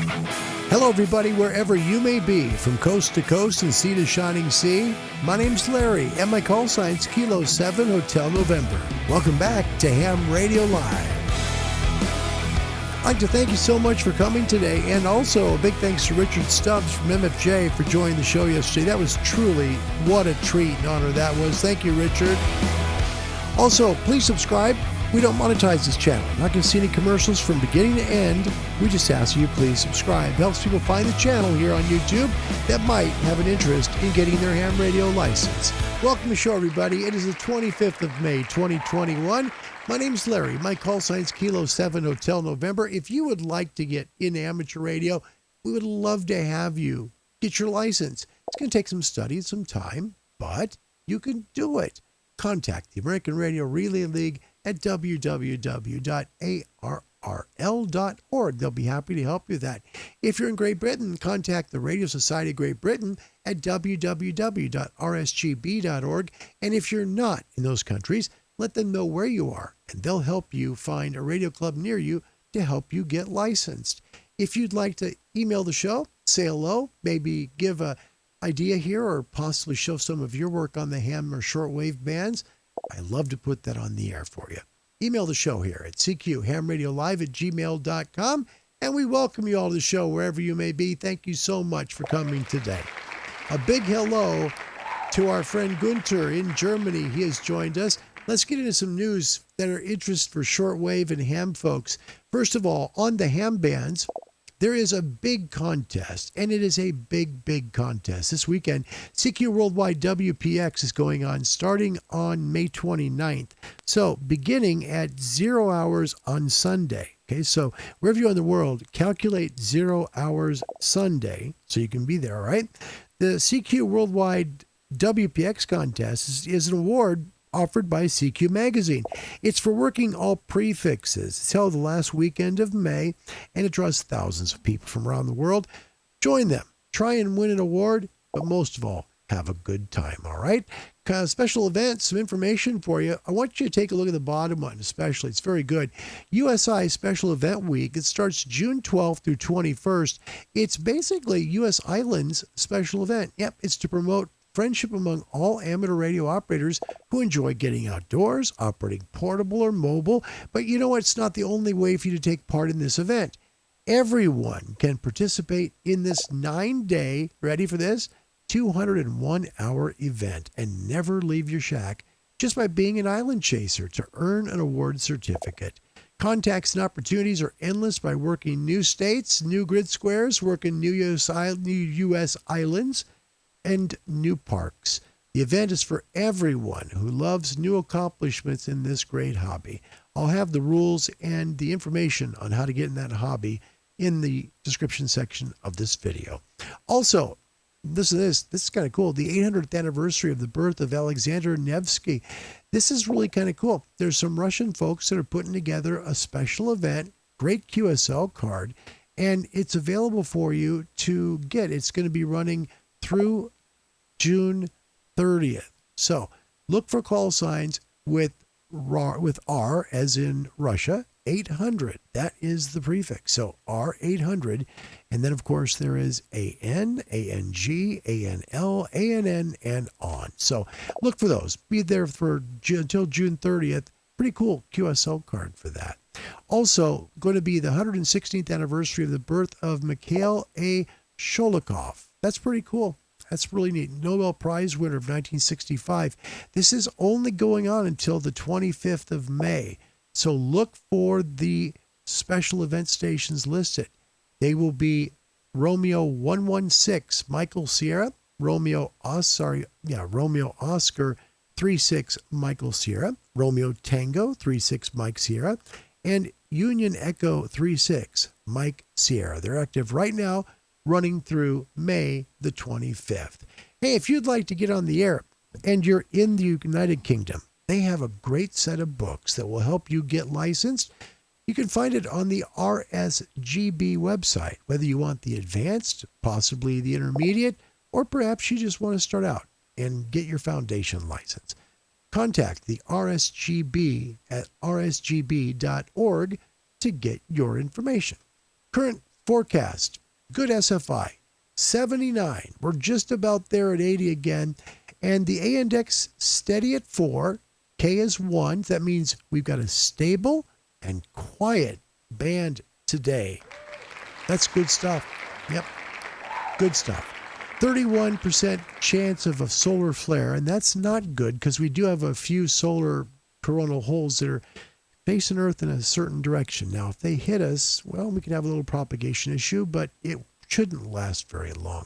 Hello, everybody, wherever you may be, from coast to coast and sea to shining sea. My name's Larry, and my call sign's Kilo 7 Hotel November. Welcome back to Ham Radio Live. I'd like to thank you so much for coming today, and also a big thanks to Richard Stubbs from MFJ for joining the show yesterday. That was truly what a treat and honor that was. Thank you, Richard. Also, please subscribe. We don't monetize this channel. Not going to see any commercials from beginning to end. We just ask you please subscribe. Helps people find the channel here on YouTube that might have an interest in getting their ham radio license. Welcome to the show, everybody. It is the 25th of May, 2021. My name's Larry. My call sign's Kilo 7 Hotel November. If you would like to get into amateur radio, we would love to have you get your license. It's going to take some study and some time, but you can do it. Contact the American Radio Relay League at www.arrl.org. They'll be happy to help you with that. If you're in Great Britain, contact the Radio Society of Great Britain at www.rsgb.org. And if you're not in those countries, let them know where you are, and they'll help you find a radio club near you to help you get licensed. If you'd like to email the show, say hello, maybe give a idea here or possibly show some of your work on the ham or shortwave bands, I'd love to put that on the air for you. Email the show here at cqhamradiolive@gmail.com, and we welcome you all to the show wherever you may be. Thank you so much for coming today. A big hello to our friend Gunter in Germany. He has joined us. Let's get into some news that are interest for shortwave and ham folks. First of all, on the ham bands, there is a big contest, and it is a big, big contest. This weekend, CQ Worldwide WPX is going on starting on May 29th. So beginning at 0 hours on Sunday. Okay, so wherever you are in the world, calculate 0 hours Sunday so you can be there, all right? The CQ Worldwide WPX contest is an award offered by CQ Magazine. It's for working all prefixes. It's held the last weekend of May, and it draws thousands of people from around the world. Join them. Try and win an award, but most of all, have a good time, all right? Special events, some information for you. I want you to take a look at the bottom one, especially. It's very good. USI Special Event Week. It starts June 12th through 21st. It's basically U.S. Islands special event. Yep, it's to promote friendship among all amateur radio operators who enjoy getting outdoors, operating portable or mobile. But you know what? It's not the only way for you to take part in this event. Everyone can participate in this 9-day, ready for this, 201-hour event and never leave your shack just by being an island chaser to earn an award certificate. Contacts and opportunities are endless by working new states, new grid squares, working new U.S. islands, and new parks. The event is for everyone who loves new accomplishments in this great hobby. I'll have the rules and the information on how to get in that hobby in the description section of this video. Also, this is kind of cool. The 800th anniversary of the birth of Alexander Nevsky. This is really kind of cool. There's some Russian folks that are putting together a special event, great QSL card, and it's available for you to get. It's going to be running through June 30th. So look for call signs with R as in Russia, 800. That is the prefix. So R800. And then, of course, there is AN, ANG, ANL, ANN, and on. So look for those. Be there until June 30th. Pretty cool QSL card for that. Also, going to be the 116th anniversary of the birth of Mikhail A. Sholokhov. That's pretty cool. That's really neat. Nobel Prize winner of 1965. This is only going on until the 25th of May. So look for the special event stations listed. They will be Romeo 116 Michael Sierra, Romeo Oscar 36 Michael Sierra, Romeo Tango 36 Mike Sierra, and Union Echo 36 Mike Sierra. They're active right now, running through May the 25th. Hey, if you'd like to get on the air and you're in the United Kingdom, they have a great set of books that will help you get licensed. You can find it on the RSGB website, whether you want the advanced, possibly the intermediate, or perhaps you just want to start out and get your foundation license. Contact the RSGB at rsgb.org to get your information. Current Forecast, good SFI, 79. We're just about there at 80 again. And the A index steady at 4. K is 1. That means we've got a stable and quiet band today. That's good stuff. Yep, good stuff. 31% chance of a solar flare, and that's not good because we do have a few solar coronal holes that are facing Earth in a certain direction. Now, if they hit us, well, we can have a little propagation issue, but it shouldn't last very long.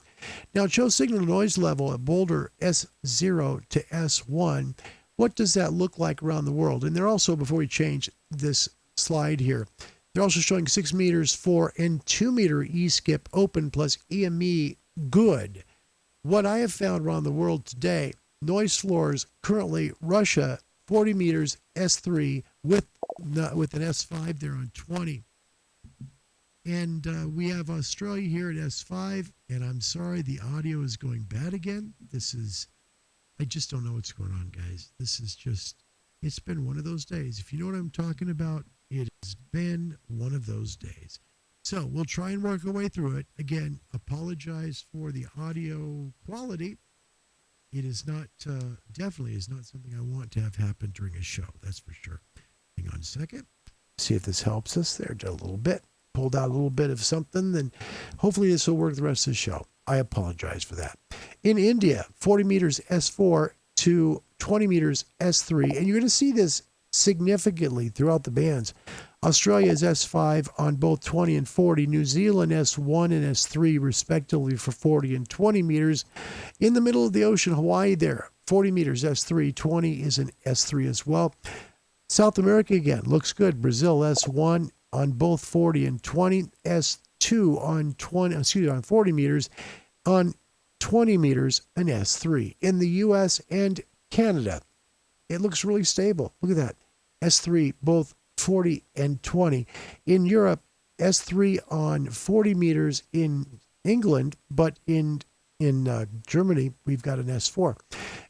Now, it shows signal noise level at Boulder S0 to S1. What does that look like around the world? And they're also, before we change this slide here, they're also showing 6 meters for and 2 meter E-skip open plus EME good. What I have found around the world today, noise floors currently Russia 40 meters S3 with an S5 there on 20. And we have Australia here at S5, and I'm sorry, the audio is going bad again. I just don't know what's going on, guys. It's been one of those days. If you know what I'm talking about, it has been one of those days. So we'll try and work our way through it. Again, apologize for the audio quality. It is not, definitely is not something I want to have happen during a show. That's for sure. Hang on a second. See if this helps us there just a little bit. Pulled out a little bit of something, then hopefully this will work the rest of the show. I apologize for that. In India, 40 meters S4 to 20 meters S3, and you're going to see this significantly throughout the bands. Australia is S5 on both 20 and 40. New Zealand S1 and S3 respectively for 40 and 20 meters. In the middle of the ocean, Hawaii there, 40 meters S3, 20 is an S3 as well. South America again, looks good. Brazil S1 on both 40 and 20, S2 on 40 meters, on 20 meters, an S3. In the U.S. and Canada, it looks really stable. Look at that. S3, both 40 and 20. In Europe, S3 on 40 meters in England, but in Germany, we've got an S4.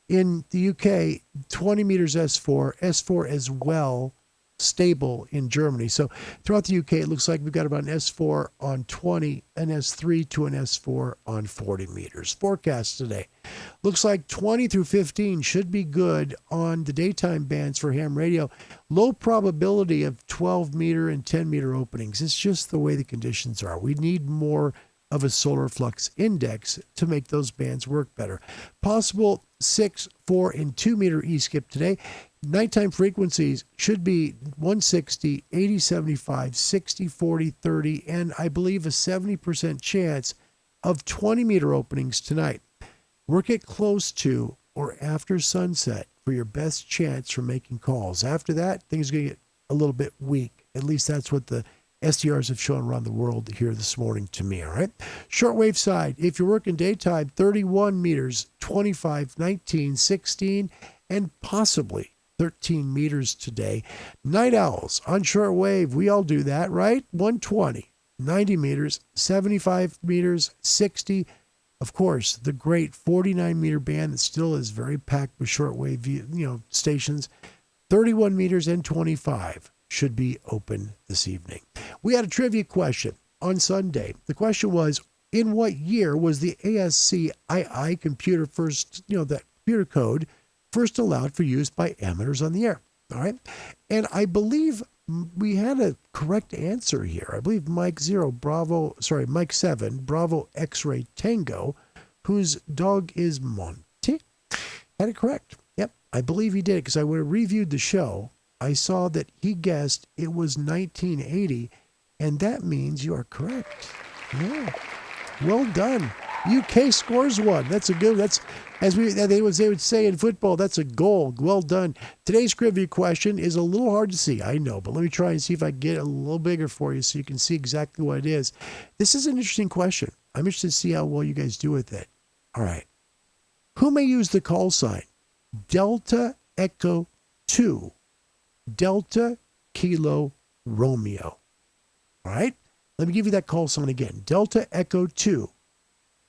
In the UK, 20 meters S4, S4 as well, stable in Germany. So throughout the UK, it looks like we've got about an S4 on 20, an S3 to an S4 on 40 meters. Forecast today. Looks like 20 through 15 should be good on the daytime bands for ham radio. Low probability of 12 meter and 10 meter openings. It's just the way the conditions are. We need more of a solar flux index to make those bands work better. Possible 6, 4, and 2 meter E-skip today. Nighttime frequencies should be 160, 80, 75, 60, 40, 30, and I believe a 70% chance of 20 meter openings tonight. Work it close to or after sunset for your best chance for making calls. After that, things are going to get a little bit weak. At least that's what the SDRs have shown around the world here this morning to me, all right? Shortwave side, if you're working daytime, 31 meters, 25, 19, 16, and possibly 13 meters today. Night owls on shortwave, we all do that, right? 120, 90 meters, 75 meters, 60. Of course, the great 49 meter band that still is very packed with shortwave, stations. 31 meters and 25 should be open this evening. We had a trivia question on Sunday. The question was, in what year was the ASCII computer first, that computer code first allowed for use by amateurs on the air? All right. And I believe we had a correct answer here. I believe Mike 7, Bravo X-Ray Tango, whose dog is Monty, had it correct. Yep. I believe he did, because I would have reviewed the show. I saw that he guessed it was 1980, and that means you are correct. Yeah. Well done. UK scores one. That's a good, as they would say in football, that's a goal. Well done. Today's trivia question is a little hard to see, I know, but let me try and see if I can get it a little bigger for you so you can see exactly what it is. This is an interesting question. I'm interested to see how well you guys do with it. All right. Who may use the call sign Delta Echo 2, Delta Kilo Romeo? All right. Let me give you that call sign again. Delta Echo 2,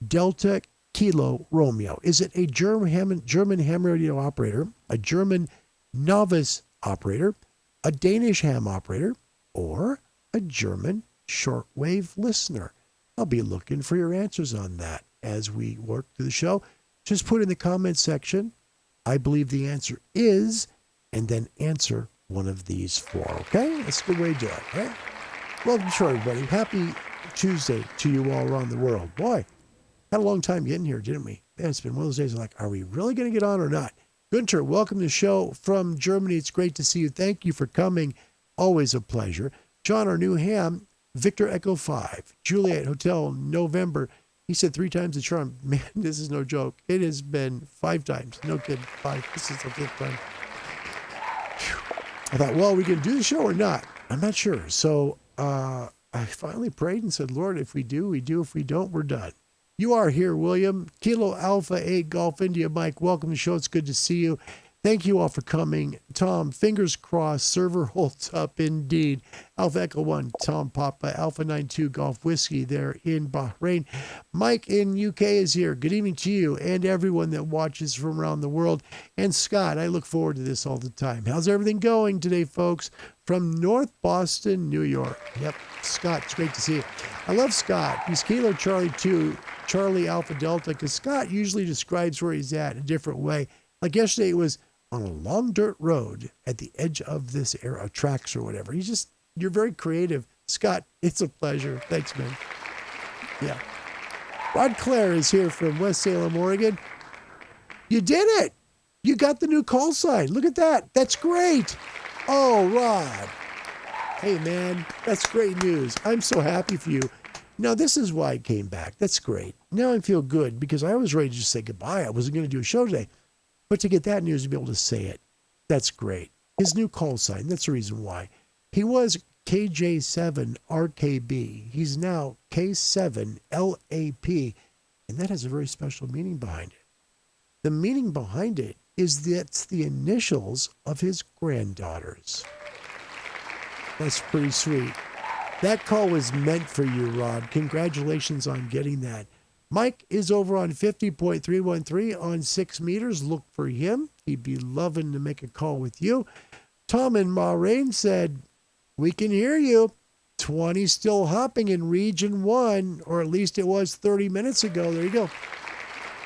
Delta Kilo Romeo. Is it a German ham radio operator, a German novice operator, a Danish ham operator, or a German shortwave listener? I'll be looking for your answers on that as we work through the show. Just put in the comment section, I believe the answer is, and then answer one of these four, okay? That's a good way to do it, right? Welcome to show, everybody. Happy Tuesday to you all around the world. Boy, had a long time getting here, didn't we? Man, it's been one of those days like, are we really going to get on or not? Gunter, welcome to the show from Germany. It's great to see you. Thank you for coming. Always a pleasure. John, our new ham, Victor Echo 5, Juliet Hotel, November. He said 3 times the charm. Man, this is no joke. It has been 5 times. No kidding. 5. This is the 5th time. Whew. I thought, well, are we going to do the show or not? I'm not sure. So I finally prayed and said, Lord, if we do, we do. If we don't, we're done. You are here, William. Kilo Alpha 8 Golf India Mike. Welcome to the show. It's good to see you. Thank you all for coming. Tom, fingers crossed. Server holds up indeed. Alpha Echo 1, Tom Papa. Alpha 92 Golf Whiskey there in Bahrain. Mike in UK is here. Good evening to you and everyone that watches from around the world. And Scott, I look forward to this all the time. How's everything going today, folks? From North Boston, New York. Yep, Scott, it's great to see you. I love Scott. He's Kilo Charlie 2, Charlie Alpha Delta, because Scott usually describes where he's at a different way. Like yesterday, it was on a long dirt road at the edge of this era, tracks or whatever. You're very creative. Scott, it's a pleasure. Thanks, man. Yeah. Rod Clare is here from West Salem, Oregon. You did it. You got the new call sign. Look at that. That's great. Oh, Rod. Hey, man, that's great news. I'm so happy for you. Now, this is why I came back. That's great. Now I feel good because I was ready to just say goodbye. I wasn't going to do a show today. But to get that news, to be able to say it, that's great. His new call sign, that's the reason why. He was KJ7RKB. He's now K7LAP. And that has a very special meaning behind it. The meaning behind it is that's the initials of his granddaughters. That's pretty sweet. That call was meant for you, Rod. Congratulations on getting that. Mike is over on 50.313 on 6 meters. Look for him. He'd be loving to make a call with you. Tom in Bahrain said, we can hear you. 20 still hopping in region 1, or at least it was 30 minutes ago. There you go.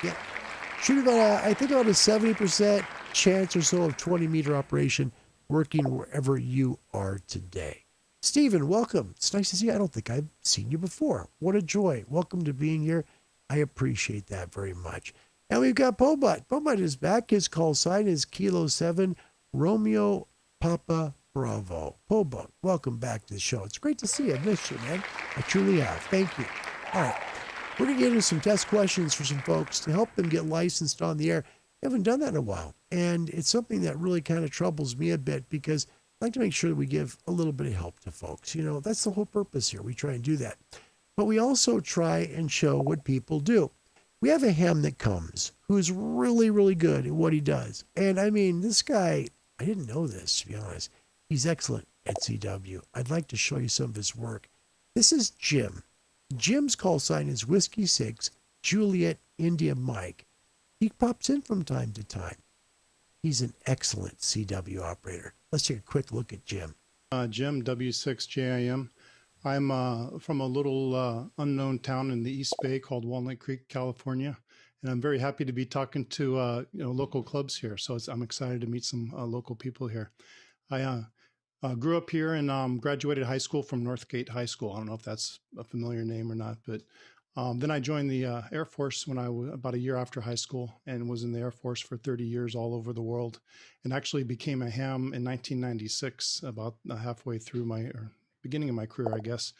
Yeah. Should have I think about a 70% chance or so of 20-meter operation working wherever you are today. Stephen, welcome. It's nice to see you. I don't think I've seen you before. What a joy. Welcome to being here. I appreciate that very much. And we've got Pobut. Pobut is back. His call sign is Kilo 7 Romeo Papa Bravo. Pobut, welcome back to the show. It's great to see you. I missed you, man. I truly have. Thank you. All right. We're going to get into some test questions for some folks to help them get licensed on the air. I haven't done that in a while. And it's something that really kind of troubles me a bit because I like to make sure that we give a little bit of help to folks. You know, that's the whole purpose here. We try and do that. But we also try and show what people do. We have a ham that comes who's really, really good at what he does. And I mean, this guy, I didn't know this, to be honest. He's excellent at CW. I'd like to show you some of his work. This is Jim. Jim's call sign is Whiskey 6, Juliet India Mike. He pops in from time to time. He's an excellent CW operator. Let's take a quick look at Jim. Jim, W6JIM. I'm from a little unknown town in the East Bay called Walnut Creek, California. And I'm very happy to be talking to local clubs here. So I'm excited to meet some local people here. I grew up here and graduated high school from Northgate High School. I don't know if that's a familiar name or not, but then I joined the Air Force when I was about a year after high school and was in the Air Force for 30 years all over the world, and actually became a ham in 1996, about halfway through beginning of my career, I guess.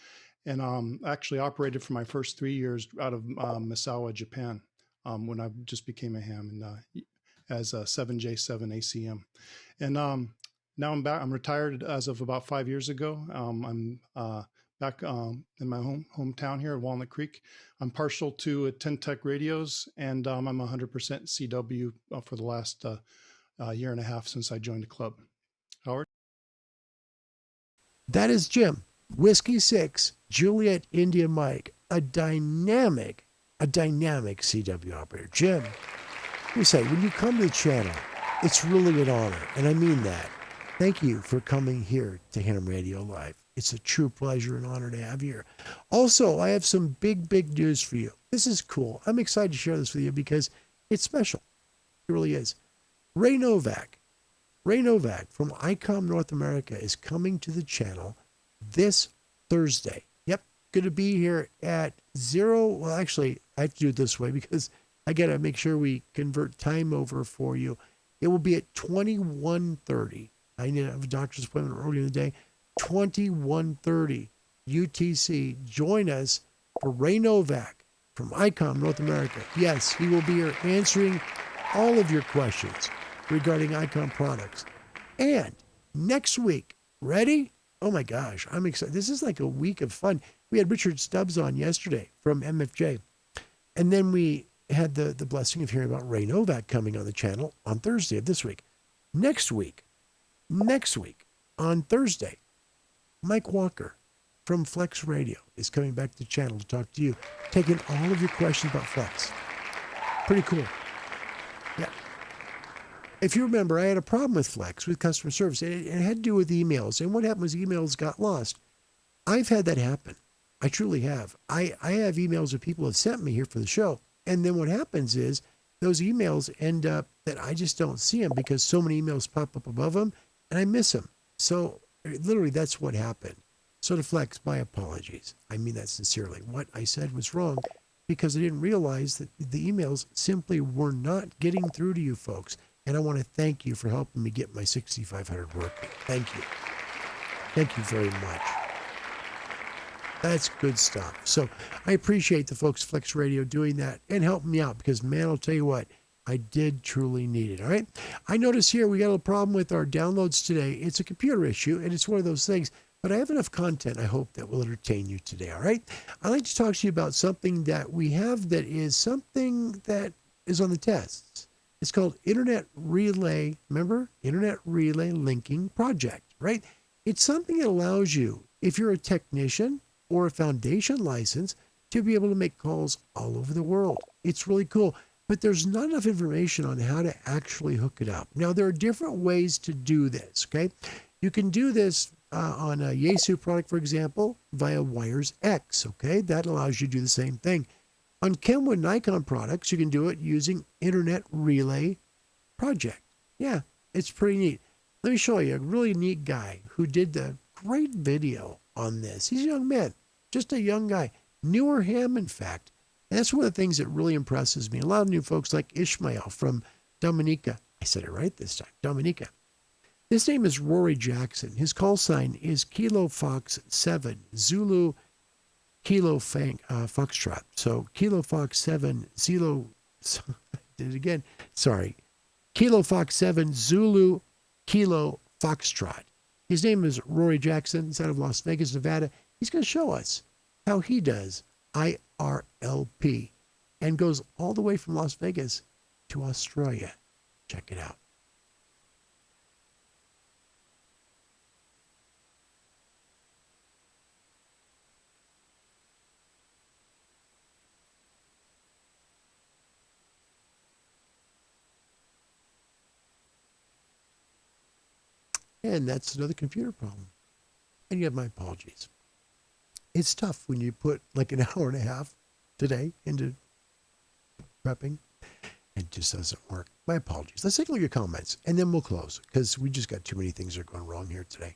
And actually operated for my first 3 years out of Misawa, Japan, when I just became a ham as a 7J7 ACM. And now I'm back. I'm retired as of about 5 years ago. I'm back in my hometown here at Walnut Creek. I'm partial to 10 Tech radios, and I'm 100% CW for the last year and a half since I joined the club. Howard? That is Jim. Whiskey 6, Juliet India Mike, a dynamic CW operator. Jim, let me say, when you come to the channel, it's really an honor, and I mean that. Thank you for coming here to Ham Radio Live. It's a true pleasure and honor to have you here. Also, I have some big news for you. This is cool. I'm excited to share this with you because it's special. It really is. Ray Novak from Icom North America is coming to the channel this Thursday. Yep, going to be here at well, actually, I have to do it this way because I got to make sure we convert time over for you. It will be at 21:30. I need to have a doctor's appointment earlier in the day. 21:30 UTC. Join us for Ray Novak from Icom North America. Yes, he will be here answering all of your questions regarding Icom products. And next week, ready? Oh my gosh, I'm excited. This is like a week of fun. We had Richard Stubbs on yesterday from MFJ. And then we had the blessing of hearing about Ray Novak coming on the channel on Thursday of this week. Next week, on Thursday, Mike Walker from FlexRadio is coming back to the channel to talk to you, taking all of your questions about Flex. Pretty cool. Yeah. If you remember, I had a problem with Flex, with customer service. It had to do with emails. And what happened was emails got lost. I've had that happen. I truly have. I have emails that people have sent me here for the show. And then what happens is those emails end up that I just don't see them because so many emails pop up above them and I miss them. So literally that's what happened. So to Flex, my apologies. I mean that sincerely. What I said was wrong because I didn't realize that the emails simply were not getting through to you folks. And I want to thank you for helping me get my 6500 working. Thank you. Thank you very much. That's good stuff. So I appreciate the folks at Flex Radio doing that and helping me out because, man, I'll tell you what, I did truly need it. All right. I notice here we got a little problem with our downloads today. It's a computer issue, and it's one of those things. But I have enough content, I hope, that will entertain you today. All right. I'd like to talk to you about something that we have that is something that is on the tests. It's called Internet Relay. Remember? Internet Relay Linking Project, right? It's something that allows you, if you're a technician or a foundation license, to be able to make calls all over the world. It's really cool. But there's not enough information on how to actually hook it up. Now, there are different ways to do this, okay? You can do this on a Yaesu product, for example, via Wires X, okay? That allows you to do the same thing. On Kenwood Nikon products, you can do it using Internet Relay Project. Yeah, it's pretty neat. Let me show you a really neat guy who did the great video on this. He's a young man, just a young guy. Newer him, in fact. And that's one of the things that really impresses me. A lot of new folks like Ishmael from Dominica. I said it right this time, Dominica. His name is Rory Jackson. His call sign is Kilo Fox 7, Zulu Kilo Foxtrot. So Kilo Fox 7, Zulu, did it again. Sorry. Kilo Fox 7, Zulu Kilo Foxtrot. His name is Rory Jackson. He's out of Las Vegas, Nevada. He's going to show us how he does IRLP and goes all the way from Las Vegas to Australia. Check it out. And that's another computer problem. And you have my apologies. It's tough when you put like an hour and a half today into prepping. It just doesn't work. My apologies. Let's take a look at your comments and then we'll close because we just got too many things that are going wrong here today.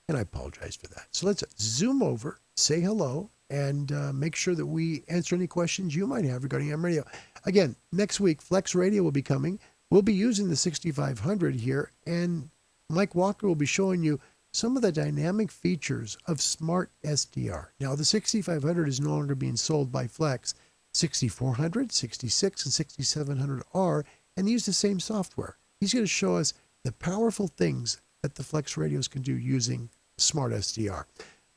And I apologize for that. So let's zoom over, say hello, and make sure that we answer any questions you might have regarding AM radio. Again, next week, Flex Radio will be coming. We'll be using the 6500 here, and Mike Walker will be showing you some of the dynamic features of Smart SDR. Now, the 6500 is no longer being sold by Flex. 6400, 66, and 6700 are, and they use the same software. He's going to show us the powerful things that the Flex radios can do using Smart SDR.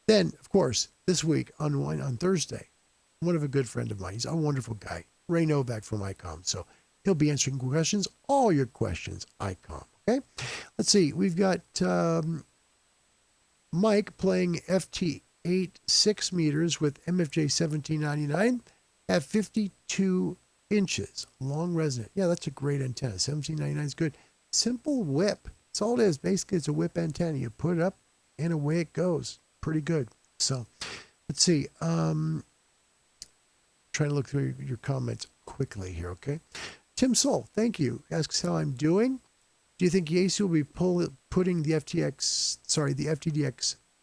Then, of course, this week on Thursday, one of a good friend of mine, he's a wonderful guy, Ray Novak from Icom. So he'll be answering questions, all your questions, Icom. Okay, let's see. We've got Mike playing FT8 6 meters with MFJ 1799 at 52 inches. Long resonant. Yeah, that's a great antenna. 1799 is good. Simple whip. That's all it is. Basically, it's a whip antenna. You put it up and away it goes. pretty good. So let's see. Trying to look through your comments quickly here, okay? Tim Soul, thank you. Asks how I'm doing. Do you think Yaesu will be putting the FTDX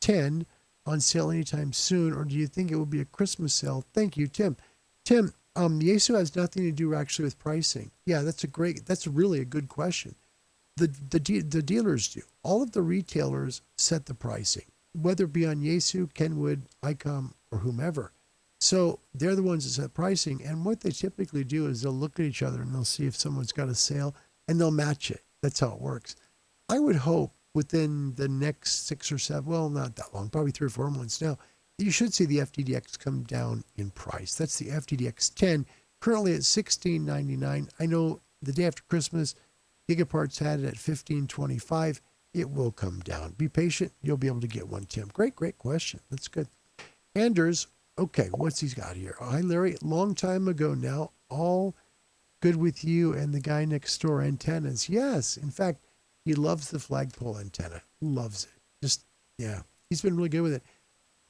10 on sale anytime soon, or do you think it will be a Christmas sale? Thank you, Tim. Tim, Yaesu has nothing to do actually with pricing. Yeah, that's really a good question. The dealers do. All of the retailers set the pricing, whether it be on Yaesu, Kenwood, Icom, or whomever. So they're the ones that set pricing, and what they typically do is they'll look at each other and they'll see if someone's got a sale, and they'll match it. That's how it works. I would hope within the next 6 or 7, well, not that long, probably 3 or 4 months now, you should see the FTDX come down in price. That's the FTDX 10, currently at $16.99. I know the day after Christmas, Gigaparts had it at $15.25. It will come down. Be patient. You'll be able to get one, Tim. Great question. That's good. Anders, okay, what's he's got here? Oh, hi, Larry. Long time ago now. All good with you and the guy next door, antennas. Yes, in fact, he loves the flagpole antenna. Loves it. Just, yeah, he's been really good with it.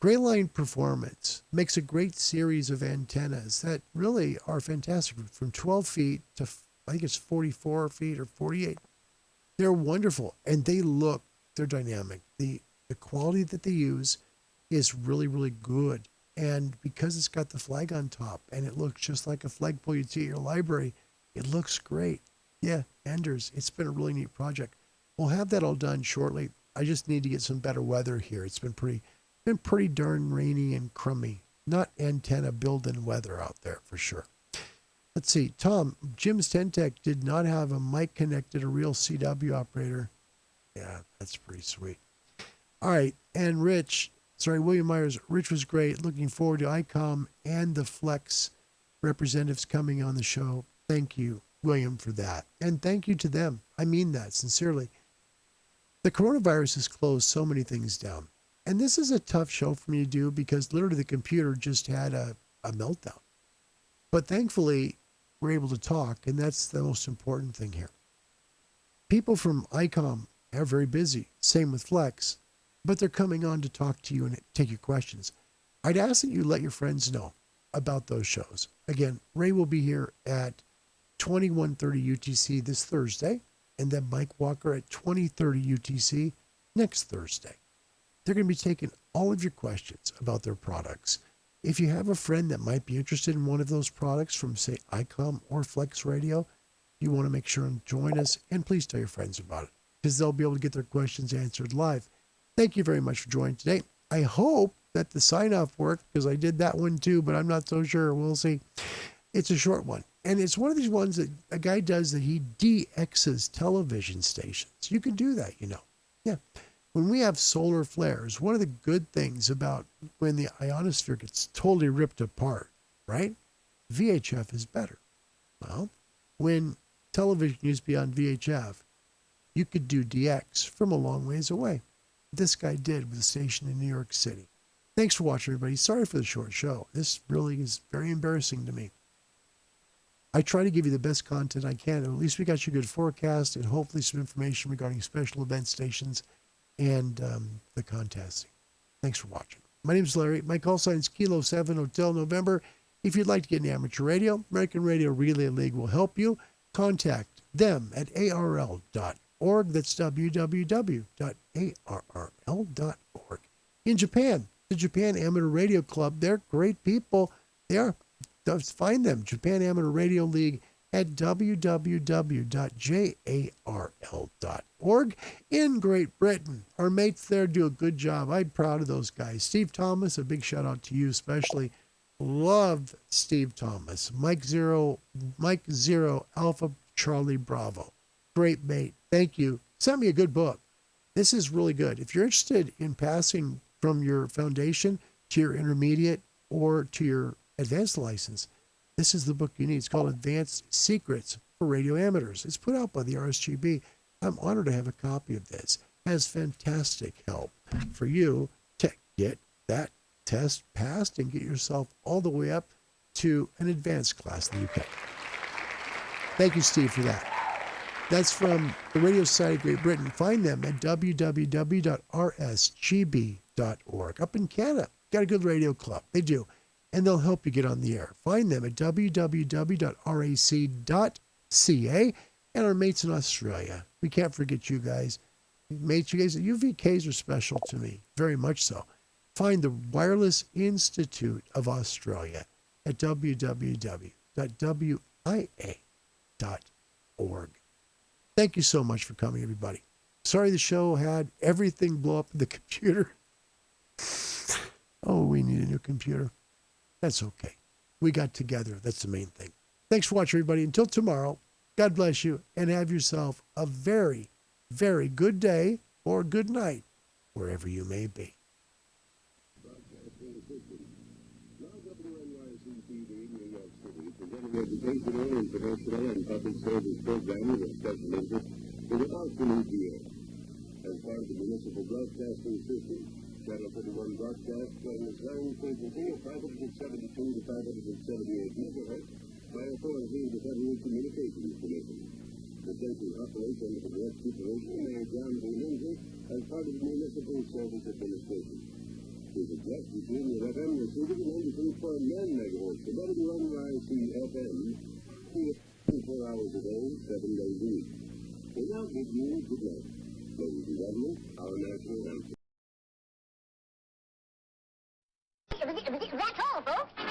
Grayline Performance makes a great series of antennas that really are fantastic, from 12 feet to, I think it's 44 feet or 48. They're wonderful, and they're dynamic. The quality that they use is really, really good. And because it's got the flag on top and it looks just like a flagpole you'd see at your library, it looks great. Yeah, Anders, it's been a really neat project. We'll have that all done shortly. I just need to get some better weather here. It's been pretty darn rainy and crummy. Not antenna building weather out there for sure. Let's see. Tom, Jim's Tentec did not have a mic connected, a real CW operator. Yeah, that's pretty sweet. All right. And William Myers, Rich was great. Looking forward to ICOM and the Flex representatives coming on the show. Thank you, William, for that. And thank you to them. I mean that sincerely. The coronavirus has closed so many things down. And this is a tough show for me to do because literally the computer just had a meltdown. But thankfully, we're able to talk, and that's the most important thing here. People from ICOM are very busy. Same with Flex. But they're coming on to talk to you and take your questions. I'd ask that you let your friends know about those shows. Again, Ray will be here at 21:30 UTC this Thursday, and then Mike Walker at 20:30 UTC next Thursday. They're going to be taking all of your questions about their products. If you have a friend that might be interested in one of those products from, say, Icom or FlexRadio, you want to make sure and join us, and please tell your friends about it, because they'll be able to get their questions answered live. Thank you very much for joining today. I hope that the sign-off worked, because I did that one too, but I'm not so sure. We'll see. It's a short one. And it's one of these ones that a guy does that he DXs television stations. You can do that, you know. Yeah. When we have solar flares, one of the good things about when the ionosphere gets totally ripped apart, right? VHF is better. Well, when television used to be on VHF, you could do DX from a long ways away. This guy did with a station in New York City. Thanks for watching, everybody. Sorry for the short show. This really is very embarrassing to me. I try to give you the best content I can. At least we got you a good forecast and hopefully some information regarding special event stations and the contesting. Thanks for watching. My name is Larry. My call sign is Kilo 7 Hotel November. If you'd like to get into amateur radio, American Radio Relay League will help you. Contact them at arl.org. That's www.arrl.org. In Japan, the Japan Amateur Radio Club, they're great people. They are. Find them, Japan Amateur Radio League, at www.jarl.org. In Great Britain, our mates there do a good job. I'm proud of those guys. Steve Thomas, a big shout out to you especially. Loved Steve Thomas. Mike Zero Alpha Charlie Bravo. Great mate. Thank you. Sent me a good book. This is really good. If you're interested in passing from your foundation to your intermediate or to your advanced license, this is the book you need. It's called Advanced Secrets for Radio Amateurs. It's put out by the RSGB. I'm honored to have a copy of this. It has fantastic help for you to get that test passed and get yourself all the way up to an advanced class in the UK. Thank you, Steve, for that. That's from the Radio Society of Great Britain. Find them at www.rsgb.org. Up in Canada, got a good radio club. They do. And they'll help you get on the air. Find them at www.rac.ca. And our mates in Australia. We can't forget you guys. Mates, you guys, UVKs are special to me, very much so. Find the Wireless Institute of Australia at www.wia.org. Thank you so much for coming, everybody. Sorry the show had everything blow up in the computer. Oh, we need a new computer. That's okay. We got together. That's the main thing. Thanks for watching, everybody. Until tomorrow, God bless you, and have yourself a very, very good day or good night, wherever you may be. Educational, international, and public service programs of special interest without the UTA. As part of the municipal broadcasting system, Channel 31 broadcasts on the sound frequency of 572 to 578 megahertz by authority of the Federal Communications Commission. The station operates under the direct supervision of John B. Lindsay as part of the Municipal Service Administration. Is addressed between the FM receiving 93.9 megahertz to WNYC FM 24 hours a day, 7 days a week. We now give you good night. Ladies and gentlemen, our national anthem. That's all, folks.